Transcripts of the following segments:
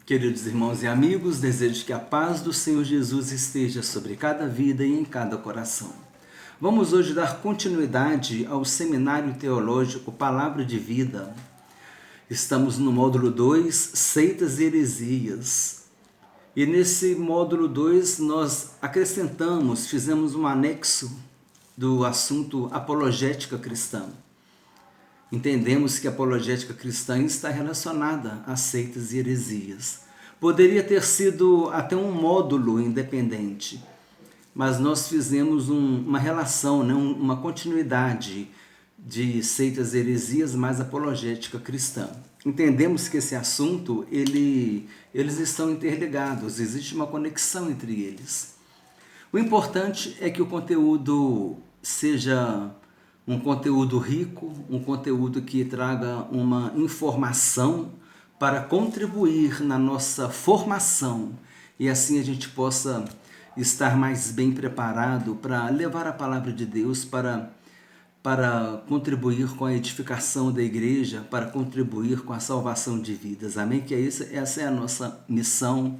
Queridos irmãos e amigos, desejo que a paz do Senhor Jesus esteja sobre cada vida e em cada coração. Vamos hoje dar continuidade ao Seminário Teológico Palavra de Vida. Estamos no módulo 2, Seitas e Heresias. E nesse módulo 2 nós fizemos um anexo do assunto apologética cristã. Entendemos que a apologética cristã está relacionada a seitas e heresias. Poderia ter sido até um módulo independente, mas nós fizemos uma relação, uma continuidade de seitas e heresias mais apologética cristã. Entendemos que esse assunto, eles estão interligados, existe uma conexão entre eles. O importante é que o conteúdo seja um conteúdo rico, um conteúdo que traga uma informação para contribuir na nossa formação e assim a gente possa estar mais bem preparado para levar a palavra de Deus, para contribuir com a edificação da igreja, para contribuir com a salvação de vidas. Amém? Que essa é a nossa missão,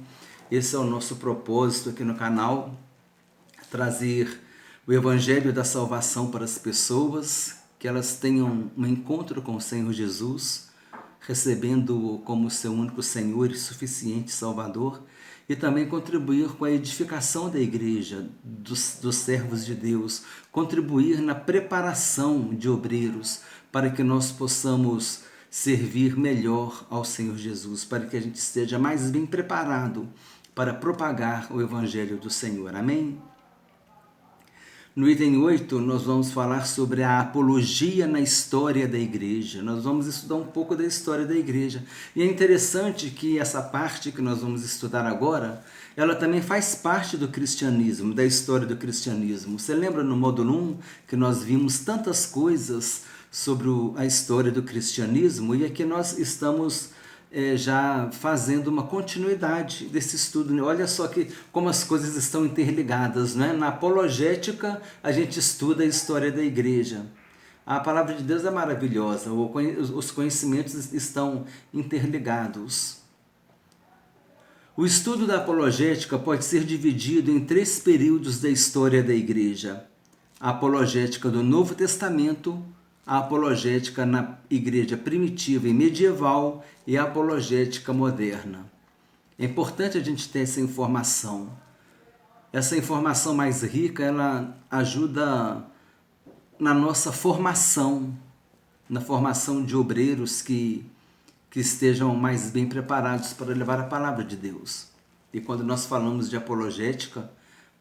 esse é o nosso propósito aqui no canal, trazer o Evangelho da salvação para as pessoas, que elas tenham um encontro com o Senhor Jesus, recebendo-o como seu único Senhor e suficiente Salvador, e também contribuir com a edificação da igreja, dos servos de Deus, contribuir na preparação de obreiros, para que nós possamos servir melhor ao Senhor Jesus, para que a gente esteja mais bem preparado para propagar o Evangelho do Senhor. Amém? No item 8, nós vamos falar sobre a apologia na história da igreja. Nós vamos estudar um pouco da história da igreja. E é interessante que essa parte que nós vamos estudar agora, ela também faz parte do cristianismo, da história do cristianismo. Você lembra no módulo 1 que nós vimos tantas coisas sobre a história do cristianismo? E aqui nós estamos já fazendo uma continuidade desse estudo. Olha só como as coisas estão interligadas, né? Na apologética a gente estuda a história da igreja. A palavra de Deus é maravilhosa, os conhecimentos estão interligados. O estudo da apologética pode ser dividido em 3 períodos da história da igreja: a apologética do Novo Testamento, a apologética na igreja primitiva e medieval e a apologética moderna. É importante a gente ter essa informação. Essa informação mais rica, ela ajuda na nossa formação, na formação de obreiros que estejam mais bem preparados para levar a palavra de Deus. E quando nós falamos de apologética,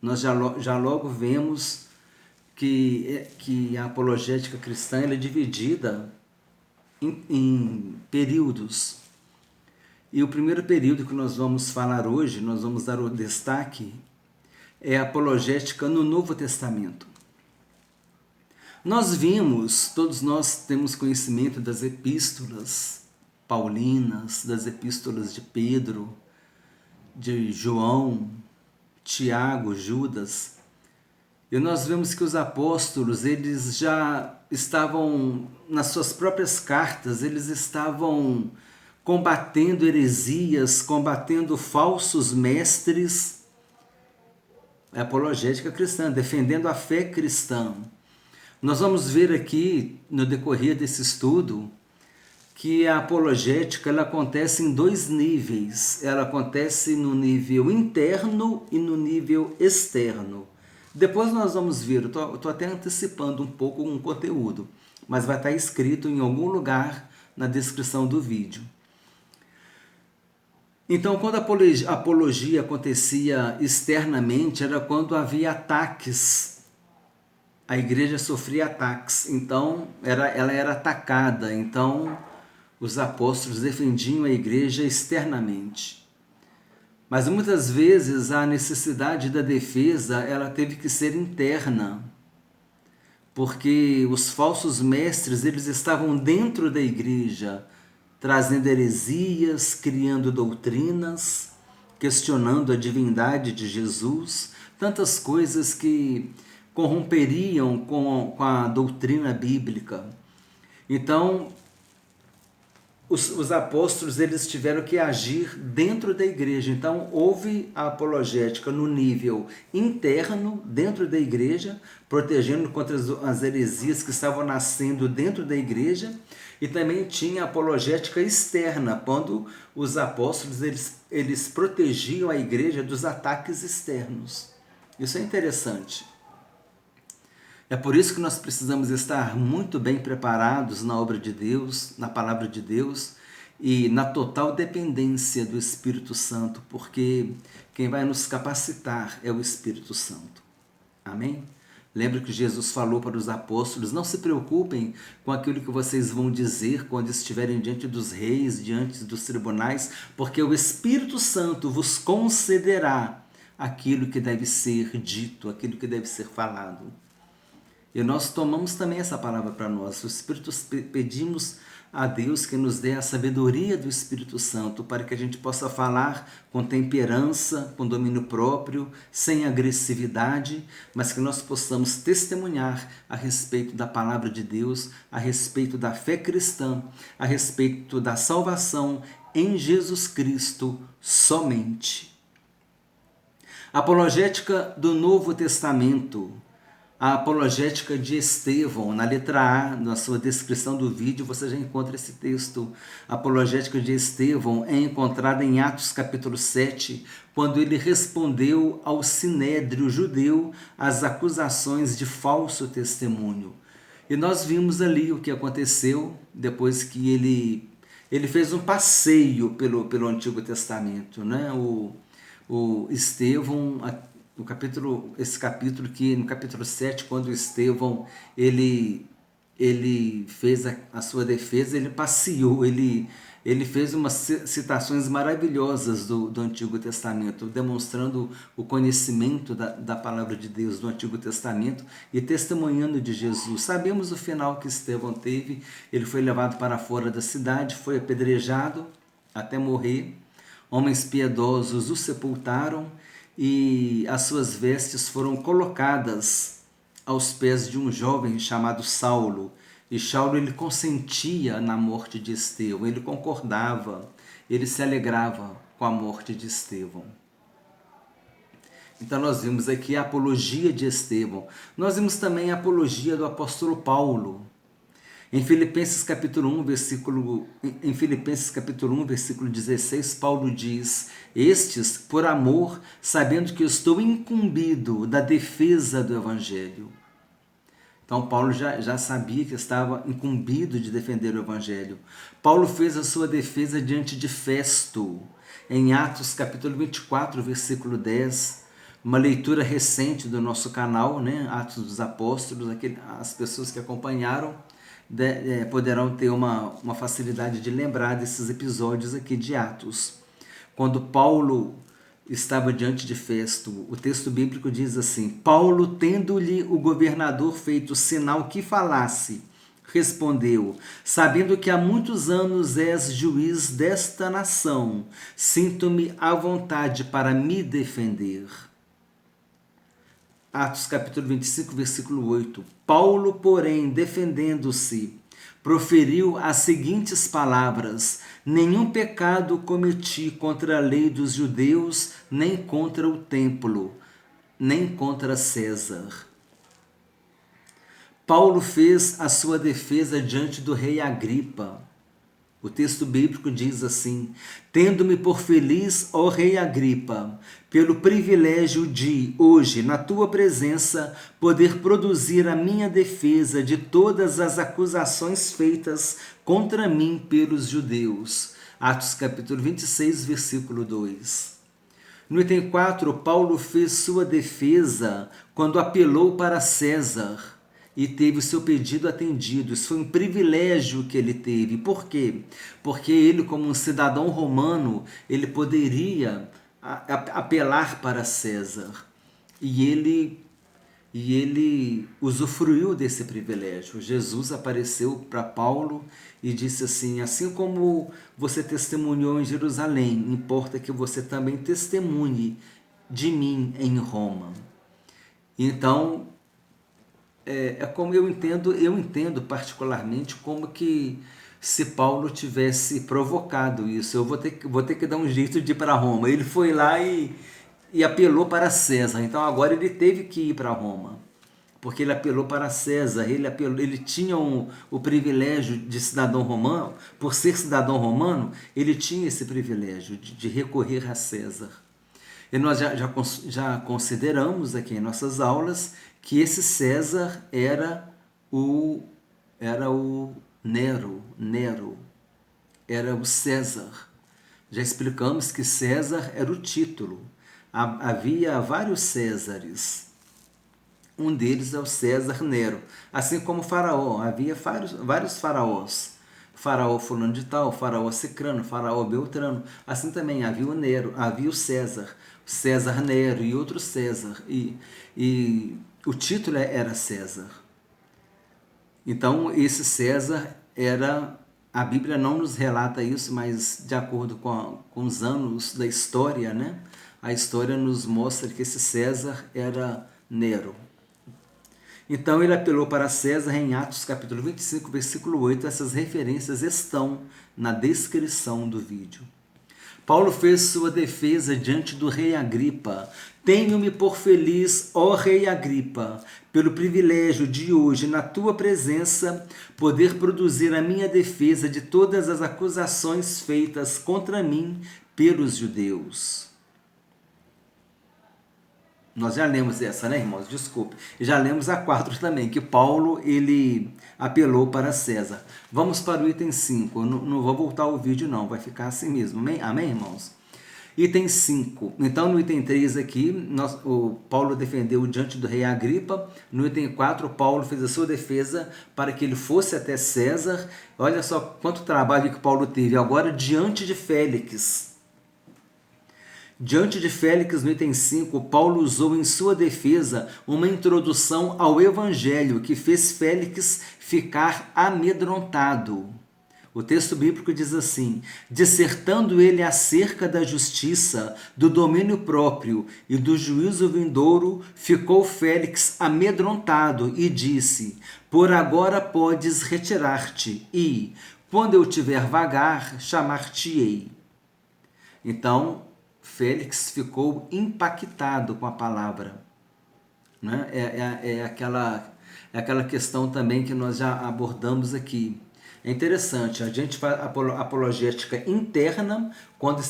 nós já logo vemos que a apologética cristã ela é dividida em períodos. E o primeiro período que nós vamos falar hoje, nós vamos dar o destaque, é a apologética no Novo Testamento. Nós vimos, todos nós temos conhecimento das epístolas paulinas, das epístolas de Pedro, de João, Tiago, Judas. E nós vemos que os apóstolos, eles já estavam, nas suas próprias cartas, eles estavam combatendo heresias, combatendo falsos mestres, a apologética cristã, defendendo a fé cristã. Nós vamos ver aqui, no decorrer desse estudo, que a apologética ela acontece em 2 níveis. Ela acontece no nível interno e no nível externo. Depois nós vamos ver, estou até antecipando um pouco um conteúdo, mas vai estar escrito em algum lugar na descrição do vídeo. Então, quando a apologia acontecia externamente, era quando havia ataques. A igreja sofria ataques, então ela era atacada, então os apóstolos defendiam a igreja externamente. Mas muitas vezes a necessidade da defesa ela teve que ser interna, porque os falsos mestres eles estavam dentro da igreja, trazendo heresias, criando doutrinas, questionando a divindade de Jesus, tantas coisas que corromperiam com a doutrina bíblica. Então, os apóstolos eles tiveram que agir dentro da igreja. Então, houve a apologética no nível interno, dentro da igreja, protegendo contra as heresias que estavam nascendo dentro da igreja, e também tinha a apologética externa, quando os apóstolos eles protegiam a igreja dos ataques externos. Isso é interessante. É por isso que nós precisamos estar muito bem preparados na obra de Deus, na palavra de Deus e na total dependência do Espírito Santo, porque quem vai nos capacitar é o Espírito Santo. Amém? Lembre que Jesus falou para os apóstolos: não se preocupem com aquilo que vocês vão dizer quando estiverem diante dos reis, diante dos tribunais, porque o Espírito Santo vos concederá aquilo que deve ser dito, aquilo que deve ser falado. E nós tomamos também essa palavra para nós. O Espírito, pedimos a Deus que nos dê a sabedoria do Espírito Santo para que a gente possa falar com temperança, com domínio próprio, sem agressividade, mas que nós possamos testemunhar a respeito da palavra de Deus, a respeito da fé cristã, a respeito da salvação em Jesus Cristo somente. Apologética do Novo Testamento. A apologética de Estevão, na letra A, na sua descrição do vídeo, você já encontra esse texto. A apologética de Estevão é encontrada em Atos capítulo 7, quando ele respondeu ao sinédrio judeu as acusações de falso testemunho. E nós vimos ali o que aconteceu depois que ele fez um passeio pelo Antigo Testamento, né? O Estevão, esse capítulo que no capítulo 7, quando Estevão ele fez a sua defesa, ele passeou, ele fez umas citações maravilhosas do Antigo Testamento, demonstrando o conhecimento da palavra de Deus do Antigo Testamento e testemunhando de Jesus. Sabemos o final que Estevão teve. Ele foi levado para fora da cidade, foi apedrejado até morrer. Homens piedosos o sepultaram e as suas vestes foram colocadas aos pés de um jovem chamado Saulo. E Saulo ele consentia na morte de Estevão, ele concordava, ele se alegrava com a morte de Estevão. Então nós vimos aqui a apologia de Estevão. Nós vimos também a apologia do apóstolo Paulo. Em Filipenses capítulo 1, versículo 16, Paulo diz: estes, por amor, sabendo que eu estou incumbido da defesa do Evangelho. Então Paulo já sabia que estava incumbido de defender o Evangelho. Paulo fez a sua defesa diante de Festo, em Atos capítulo 24, versículo 10, uma leitura recente do nosso canal, né? Atos dos Apóstolos. As pessoas que acompanharam poderão ter uma facilidade de lembrar desses episódios aqui de Atos. Quando Paulo estava diante de Festo, o texto bíblico diz assim: Paulo, tendo-lhe o governador feito sinal que falasse, respondeu: sabendo que há muitos anos és juiz desta nação, sinto-me à vontade para me defender. Atos capítulo 25, versículo 8. Paulo, porém, defendendo-se, proferiu as seguintes palavras: nenhum pecado cometi contra a lei dos judeus, nem contra o templo, nem contra César. Paulo fez a sua defesa diante do rei Agripa. O texto bíblico diz assim: tendo-me por feliz, ó rei Agripa, pelo privilégio de, hoje, na tua presença, poder produzir a minha defesa de todas as acusações feitas contra mim pelos judeus. Atos capítulo 26, versículo 2. No item 4, Paulo fez sua defesa quando apelou para César e teve o seu pedido atendido. Isso foi um privilégio que ele teve. Por quê? Porque ele, como um cidadão romano, ele poderia apelar para César. E ele usufruiu desse privilégio. Jesus apareceu para Paulo e disse assim: assim como você testemunhou em Jerusalém, importa que você também testemunhe de mim em Roma. Então, como eu entendo particularmente como que se Paulo tivesse provocado isso. Eu vou ter que dar um jeito de ir para Roma. Ele foi lá e apelou para César. Então agora ele teve que ir para Roma, porque ele apelou para César. Ele tinha o privilégio de cidadão romano. Por ser cidadão romano, ele tinha esse privilégio de recorrer a César. E nós já consideramos aqui em nossas aulas que esse César era o Nero, era o César. Já explicamos que César era o título. Havia vários Césares. Um deles é o César Nero. Assim como o faraó, havia vários faraós. Faraó fulano de tal, faraó cicrano, faraó beltrano. Assim também havia o Nero, havia o César Nero e outro César. E o título era César. Então, esse César era... A Bíblia não nos relata isso, mas de acordo com os anos da história, né? A história nos mostra que esse César era Nero. Então, ele apelou para César em Atos capítulo 25, versículo 8. Essas referências estão na descrição do vídeo. Paulo fez sua defesa diante do rei Agripa. Tenho-me por feliz, ó rei Agripa, pelo privilégio de hoje, na tua presença, poder produzir a minha defesa de todas as acusações feitas contra mim pelos judeus. Nós já lemos essa, né, irmãos? Desculpe. Já lemos a 4 também, que Paulo, ele apelou para César. Vamos para o item 5. Eu não vou voltar ao vídeo, não. Vai ficar assim mesmo. Amém, irmãos? Item 5. Então, no item 3 aqui, o Paulo defendeu diante do rei Agripa. No item 4, Paulo fez a sua defesa para que ele fosse até César. Olha só quanto trabalho que Paulo teve agora diante de Félix. Diante de Félix, no item 5, Paulo usou em sua defesa uma introdução ao Evangelho que fez Félix ficar amedrontado. O texto bíblico diz assim: dissertando ele acerca da justiça, do domínio próprio e do juízo vindouro, ficou Félix amedrontado e disse: por agora podes retirar-te e, quando eu tiver vagar, chamar-te-ei. Então, Félix ficou impactado com a palavra. Né? É aquela questão também que nós já abordamos aqui. É interessante, a gente faz apologética interna quando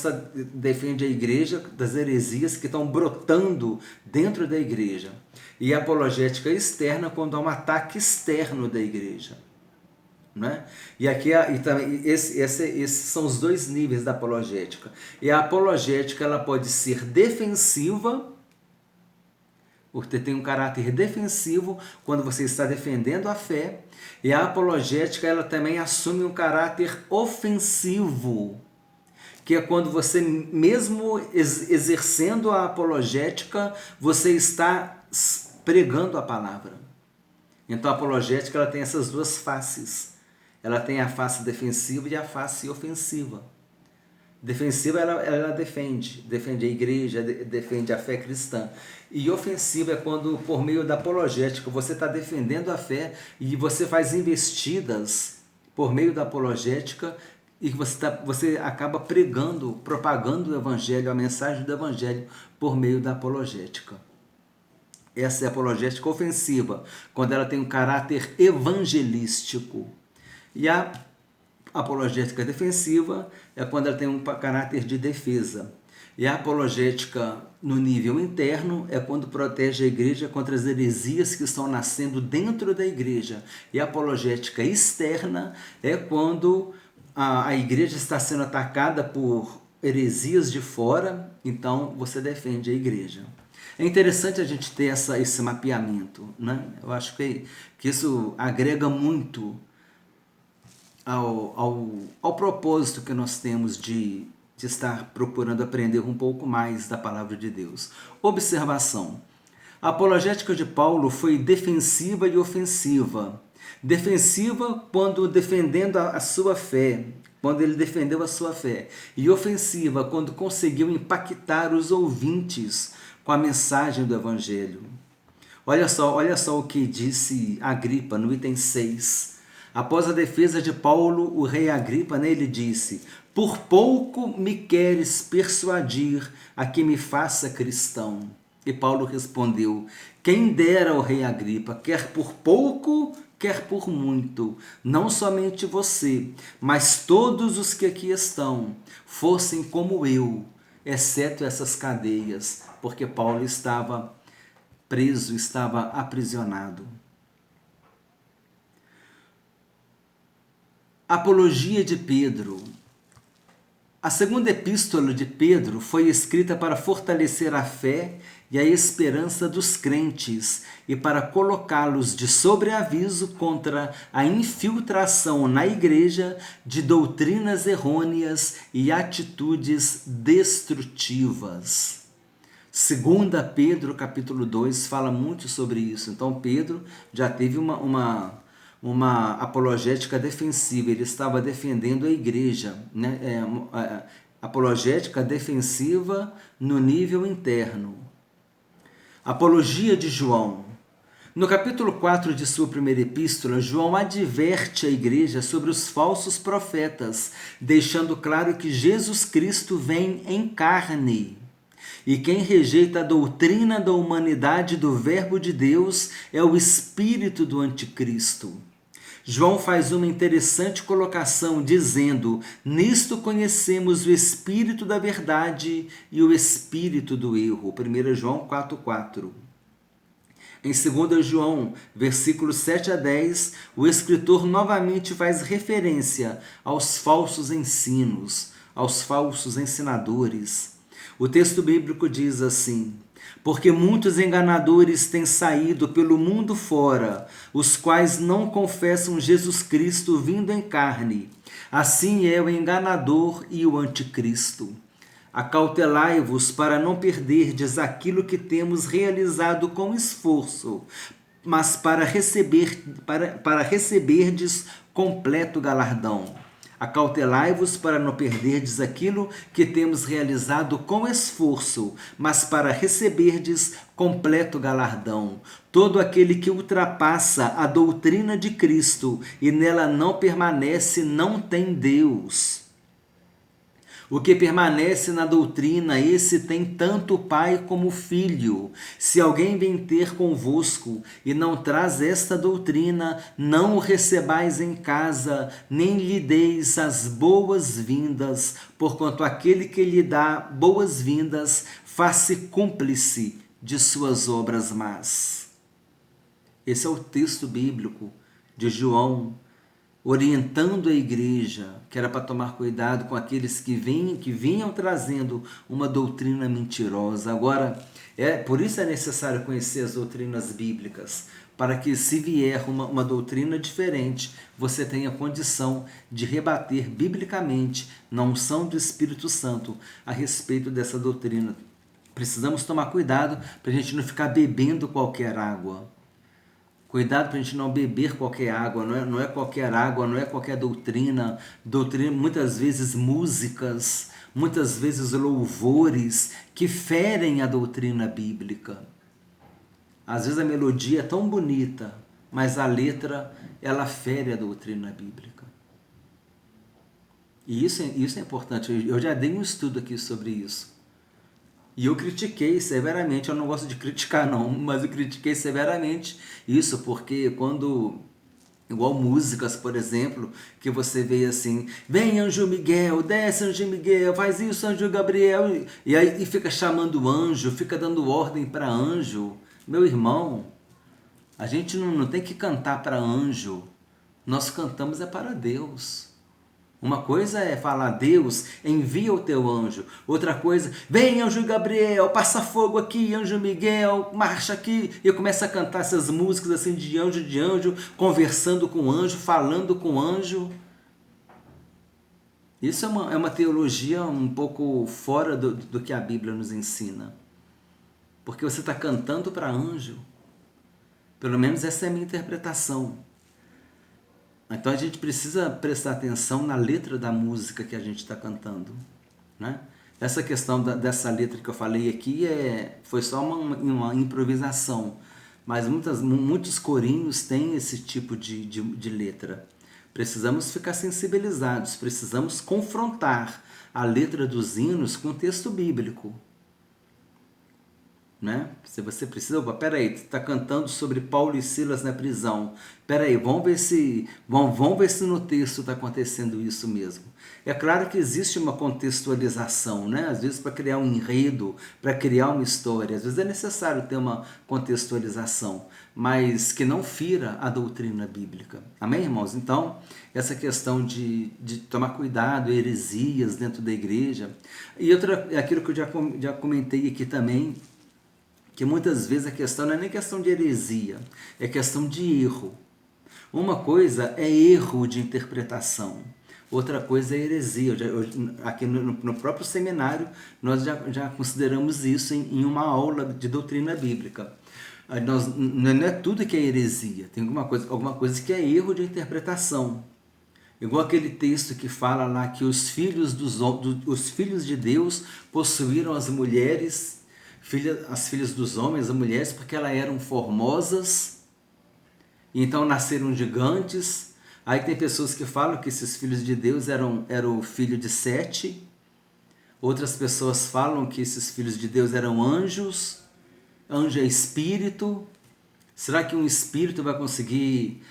defende a igreja das heresias que estão brotando dentro da igreja. E a apologética externa quando há um ataque externo da igreja. Né? E aqui esses são os dois níveis da apologética. E a apologética ela pode ser defensiva, porque tem um caráter defensivo quando você está defendendo a fé, e a apologética ela também assume um caráter ofensivo, que é quando você, mesmo exercendo a apologética, você está pregando a palavra. Então a apologética ela tem essas duas faces. Ela tem a face defensiva e a face ofensiva. Defensiva, ela defende a igreja, defende a fé cristã. E ofensiva é quando, por meio da apologética, você está defendendo a fé e você faz investidas por meio da apologética e você acaba pregando, propagando o evangelho, a mensagem do evangelho por meio da apologética. Essa é a apologética ofensiva, quando ela tem um caráter evangelístico. E a apologética defensiva é quando ela tem um caráter de defesa. E a apologética no nível interno é quando protege a igreja contra as heresias que estão nascendo dentro da igreja. E a apologética externa é quando a igreja está sendo atacada por heresias de fora, então você defende a igreja. É interessante a gente ter esse mapeamento, né? Eu acho que isso agrega muito ao propósito que nós temos de estar procurando aprender um pouco mais da palavra de Deus. Observação. A apologética de Paulo foi defensiva e ofensiva. Defensiva quando defendendo a sua fé, quando ele defendeu a sua fé. E ofensiva quando conseguiu impactar os ouvintes com a mensagem do Evangelho. Olha só o que disse Agripa no item 6. Após a defesa de Paulo, o rei Agripa, ele disse: por pouco me queres persuadir a que me faça cristão. E Paulo respondeu: quem dera ao rei Agripa, quer por pouco, quer por muito, não somente você, mas todos os que aqui estão, fossem como eu, exceto essas cadeias, porque Paulo estava preso, estava aprisionado. Apologia de Pedro. A segunda epístola de Pedro foi escrita para fortalecer a fé e a esperança dos crentes e para colocá-los de sobreaviso contra a infiltração na igreja de doutrinas errôneas e atitudes destrutivas. Segunda Pedro, capítulo 2, fala muito sobre isso. Então Pedro já teve uma apologética defensiva, ele estava defendendo a igreja, né? Apologética defensiva no nível interno. Apologia de João. No capítulo 4 de sua primeira epístola, João adverte a igreja sobre os falsos profetas, deixando claro que Jesus Cristo vem em carne. E quem rejeita a doutrina da humanidade do Verbo de Deus é o espírito do anticristo. João faz uma interessante colocação dizendo: nisto conhecemos o espírito da verdade e o espírito do erro. 1 João 4,4. Em 2 João, versículos 7 a 10, o escritor novamente faz referência aos falsos ensinos, aos falsos ensinadores. O texto bíblico diz assim: porque muitos enganadores têm saído pelo mundo fora, os quais não confessam Jesus Cristo vindo em carne. Assim é o enganador e o anticristo. Acautelai-vos para não perderdes aquilo que temos realizado com esforço, mas para receberdes completo galardão. Acautelai-vos para não perderdes aquilo que temos realizado com esforço, mas para receberdes completo galardão. Todo aquele que ultrapassa a doutrina de Cristo e nela não permanece, não tem Deus. O que permanece na doutrina, esse tem tanto o Pai como o Filho. Se alguém vem ter convosco e não traz esta doutrina, não o recebais em casa, nem lhe deis as boas-vindas, porquanto aquele que lhe dá boas-vindas faz-se cúmplice de suas obras más. Esse é o texto bíblico de João, orientando a igreja, que era para tomar cuidado com aqueles que vinham trazendo uma doutrina mentirosa. Agora, por isso é necessário conhecer as doutrinas bíblicas, para que, se vier uma doutrina diferente, você tenha condição de rebater biblicamente, na unção do Espírito Santo, a respeito dessa doutrina. Precisamos tomar cuidado para a gente não ficar bebendo qualquer água. Cuidado para a gente não beber qualquer água, não é qualquer água, não é qualquer doutrina, muitas vezes músicas, muitas vezes louvores que ferem a doutrina bíblica. Às vezes a melodia é tão bonita, mas a letra, ela fere a doutrina bíblica. E isso é importante, eu já dei um estudo aqui sobre isso. E eu critiquei severamente, eu não gosto de criticar não, mas eu critiquei severamente isso, porque quando, igual músicas, por exemplo, que você vê assim, vem Anjo Miguel, desce Anjo Miguel, faz isso Anjo Gabriel, e fica chamando o anjo, fica dando ordem para anjo. Meu irmão, a gente não tem que cantar para anjo, nós cantamos é para Deus. Uma coisa é falar: Deus, envia o teu anjo. Outra coisa: vem anjo Gabriel, passa fogo aqui, anjo Miguel, marcha aqui. E eu começo a cantar essas músicas assim de anjo, conversando com o anjo, falando com o anjo. Isso é uma teologia um pouco fora do que a Bíblia nos ensina. Porque você está cantando para anjo. Pelo menos essa é a minha interpretação. Então a gente precisa prestar atenção na letra da música que a gente está cantando, né? Essa questão dessa letra que eu falei aqui foi só uma improvisação, mas muitos corinhos têm esse tipo de letra. Precisamos ficar sensibilizados, precisamos confrontar a letra dos hinos com o texto bíblico. Né? Se você precisa, opa, peraí, tu está cantando sobre Paulo e Silas na prisão. Peraí, vamos ver se no texto está acontecendo isso mesmo. É claro que existe uma contextualização, né? Às vezes para criar um enredo, para criar uma história, às vezes é necessário ter uma contextualização, mas que não fira a doutrina bíblica. Amém, irmãos? Então, essa questão de tomar cuidado, heresias dentro da igreja. E outra, aquilo que eu já comentei aqui também, que muitas vezes a questão não é nem questão de heresia, é questão de erro. Uma coisa é erro de interpretação, outra coisa é heresia. Aqui no próprio seminário nós já consideramos isso em uma aula de doutrina bíblica. Não é tudo que é heresia, tem alguma coisa que é erro de interpretação. Igual aquele texto que fala lá que os filhos de Deus possuíram as mulheres, as filhas dos homens, as mulheres, porque elas eram formosas, então nasceram gigantes. Aí tem pessoas que falam que esses filhos de Deus eram o filho de Sete. Outras pessoas falam que esses filhos de Deus eram anjos. Anjo é espírito. Será que um espírito vai conseguir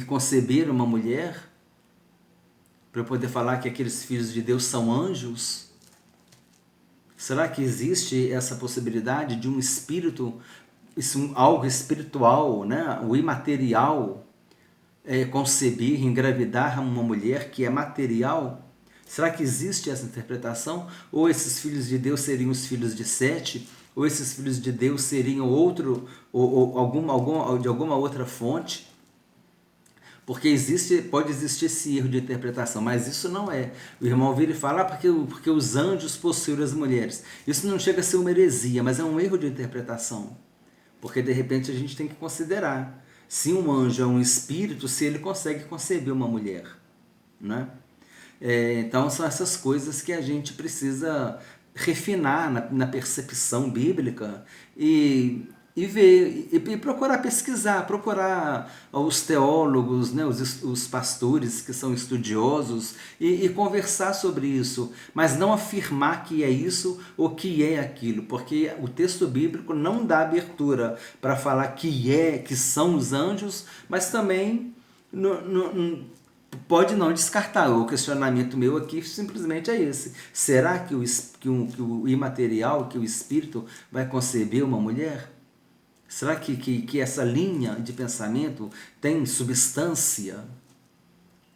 conceber uma mulher? Para eu poder falar que aqueles filhos de Deus são anjos? Será que existe essa possibilidade de um espírito, algo espiritual, né? O imaterial, conceber, engravidar uma mulher que é material? Será que existe essa interpretação? Ou esses filhos de Deus seriam os filhos de Sete? Ou esses filhos de Deus seriam de alguma outra fonte? Porque pode existir esse erro de interpretação, mas isso não é. O irmão vira e fala, porque os anjos possuíram as mulheres. Isso não chega a ser uma heresia, mas é um erro de interpretação. Porque de repente a gente tem que considerar se um anjo é um espírito, se ele consegue conceber uma mulher. Né? Então são essas coisas que a gente precisa refinar na percepção bíblica e ver, e procurar pesquisar, procurar os teólogos, né, os pastores que são estudiosos e conversar sobre isso, mas não afirmar que é isso ou que é aquilo, porque o texto bíblico não dá abertura para falar que são os anjos, mas também pode não descartar. O questionamento meu aqui simplesmente é esse: será que o imaterial, que o espírito vai conceber uma mulher? Será que essa linha de pensamento tem substância?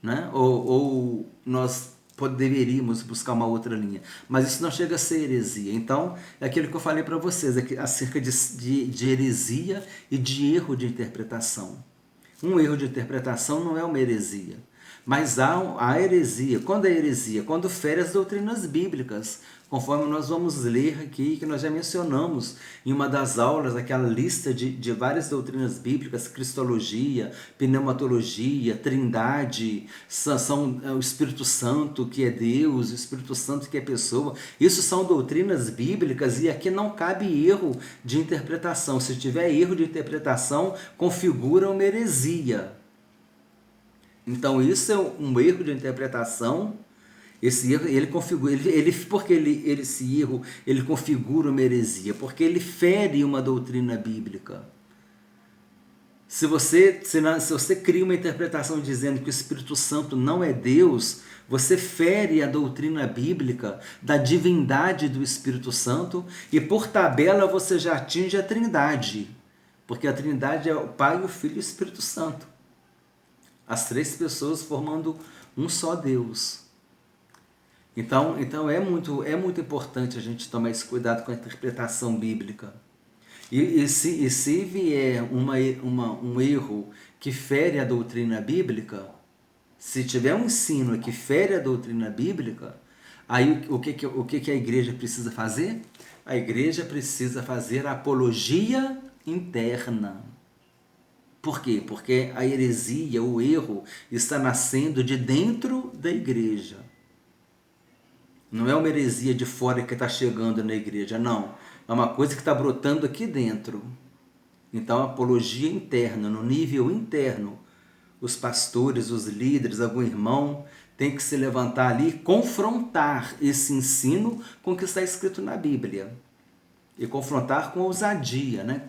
Né? Ou nós deveríamos buscar uma outra linha? Mas isso não chega a ser heresia. Então, é aquilo que eu falei para vocês acerca de heresia e de erro de interpretação. Um erro de interpretação não é uma heresia. Mas há a heresia. Quando é heresia? Quando fere as doutrinas bíblicas, conforme nós vamos ler aqui, que nós já mencionamos em uma das aulas, aquela lista de várias doutrinas bíblicas: cristologia, pneumatologia, trindade, o Espírito Santo que é Deus, o Espírito Santo que é pessoa. Isso são doutrinas bíblicas e aqui não cabe erro de interpretação. Se tiver erro de interpretação, configura uma heresia. Então isso é um erro de interpretação. Esse erro, ele configura, esse erro ele configura uma heresia, porque ele fere uma doutrina bíblica. Se você cria uma interpretação dizendo que o Espírito Santo não é Deus, você fere a doutrina bíblica da divindade do Espírito Santo e, por tabela, você já atinge a Trindade, porque a Trindade é o Pai, o Filho e o Espírito Santo. As três pessoas formando um só Deus. Então é muito importante a gente tomar esse cuidado com a interpretação bíblica. E se vier um erro que fere a doutrina bíblica, se tiver um ensino que fere a doutrina bíblica, aí o que a igreja precisa fazer? A igreja precisa fazer a apologia interna. Por quê? Porque a heresia, o erro, está nascendo de dentro da igreja. Não é uma heresia de fora que está chegando na igreja, não. É uma coisa que está brotando aqui dentro. Então, a apologia interna, no nível interno. os pastores, os líderes, algum irmão tem que se levantar ali e confrontar esse ensino com o que está escrito na Bíblia. E confrontar com ousadia, né?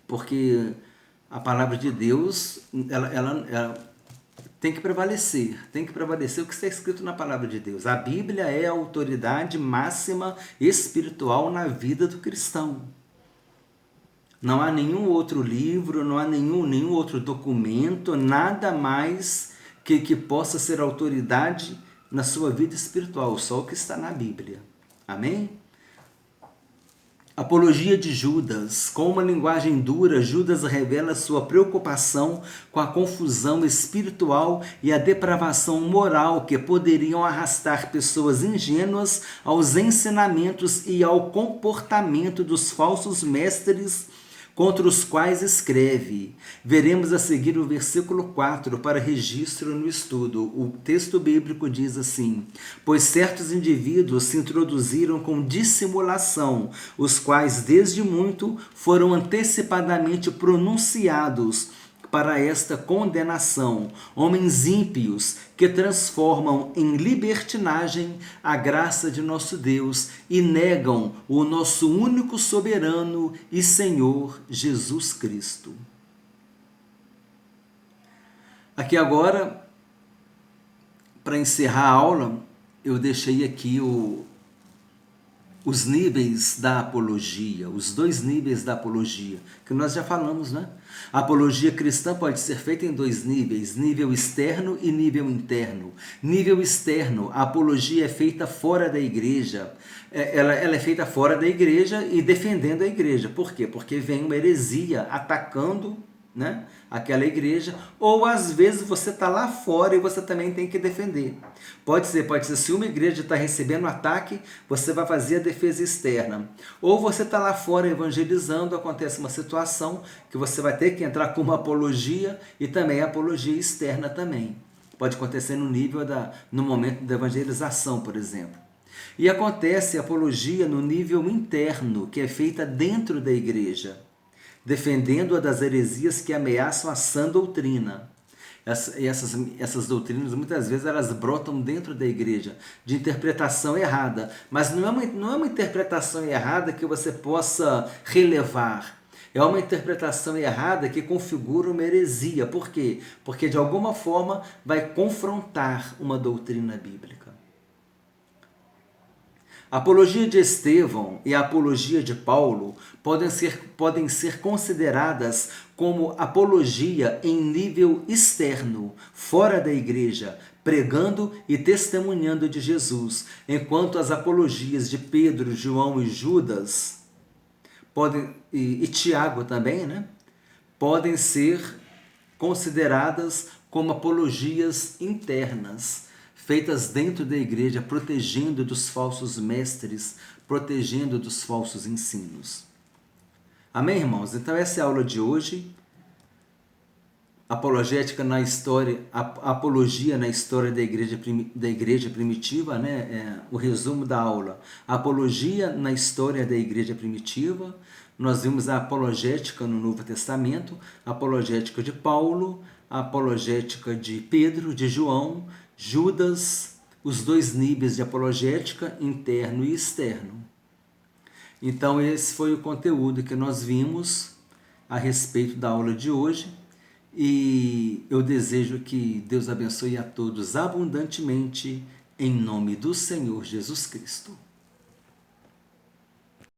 Porque a palavra de Deus, ela tem que prevalecer o que está escrito na palavra de Deus. A Bíblia é a autoridade máxima espiritual na vida do cristão. Não há nenhum outro livro, não há nenhum outro documento, nada mais que possa ser autoridade na sua vida espiritual, só o que está na Bíblia. Amém? Apologia de Judas. Com uma linguagem dura, Judas revela sua preocupação com a confusão espiritual e a depravação moral que poderiam arrastar pessoas ingênuas aos ensinamentos e ao comportamento dos falsos mestres contra os quais escreve. Veremos a seguir o versículo 4 para registro no estudo. O texto bíblico diz assim: pois certos indivíduos se introduziram com dissimulação, os quais desde muito foram antecipadamente pronunciados para esta condenação, homens ímpios que transformam em libertinagem a graça de nosso Deus e negam o nosso único soberano e Senhor Jesus Cristo. Aqui agora, para encerrar a aula, eu deixei aqui os níveis da apologia, os 2 níveis da apologia, que nós já falamos, né? A apologia cristã pode ser feita em 2 níveis, nível externo e nível interno. Nível externo, a apologia é feita fora da igreja. Ela é feita fora da igreja e defendendo a igreja. Por quê? Porque vem uma heresia atacando, né, aquela igreja, ou às vezes você está lá fora e você também tem que defender. Pode ser, se uma igreja está recebendo ataque, você vai fazer a defesa externa. Ou você está lá fora evangelizando, acontece uma situação que você vai ter que entrar com uma apologia e também a apologia externa também. Pode acontecer no momento da evangelização, por exemplo. E acontece a apologia no nível interno, que é feita dentro da igreja, defendendo-a das heresias que ameaçam a sã doutrina. Essas doutrinas, muitas vezes, elas brotam dentro da igreja, de interpretação errada. Mas não é uma interpretação errada que você possa relevar. É uma interpretação errada que configura uma heresia. Por quê? Porque, de alguma forma, vai confrontar uma doutrina bíblica. A apologia de Estevão e a apologia de Paulo podem ser consideradas como apologia em nível externo, fora da igreja, pregando e testemunhando de Jesus, enquanto as apologias de Pedro, João e Judas, e Tiago também, né, podem ser consideradas como apologias internas, feitas dentro da igreja, protegendo dos falsos mestres, protegendo dos falsos ensinos. Amém, irmãos? Então essa é a aula de hoje. Apologética na história, apologia na história da igreja primitiva, né? O resumo da aula. Apologia na história da igreja primitiva. Nós vimos a apologética no Novo Testamento, a apologética de Paulo, a apologética de Pedro, de João, Judas, os 2 níveis de apologética, interno e externo. Então esse foi o conteúdo que nós vimos a respeito da aula de hoje e eu desejo que Deus abençoe a todos abundantemente em nome do Senhor Jesus Cristo.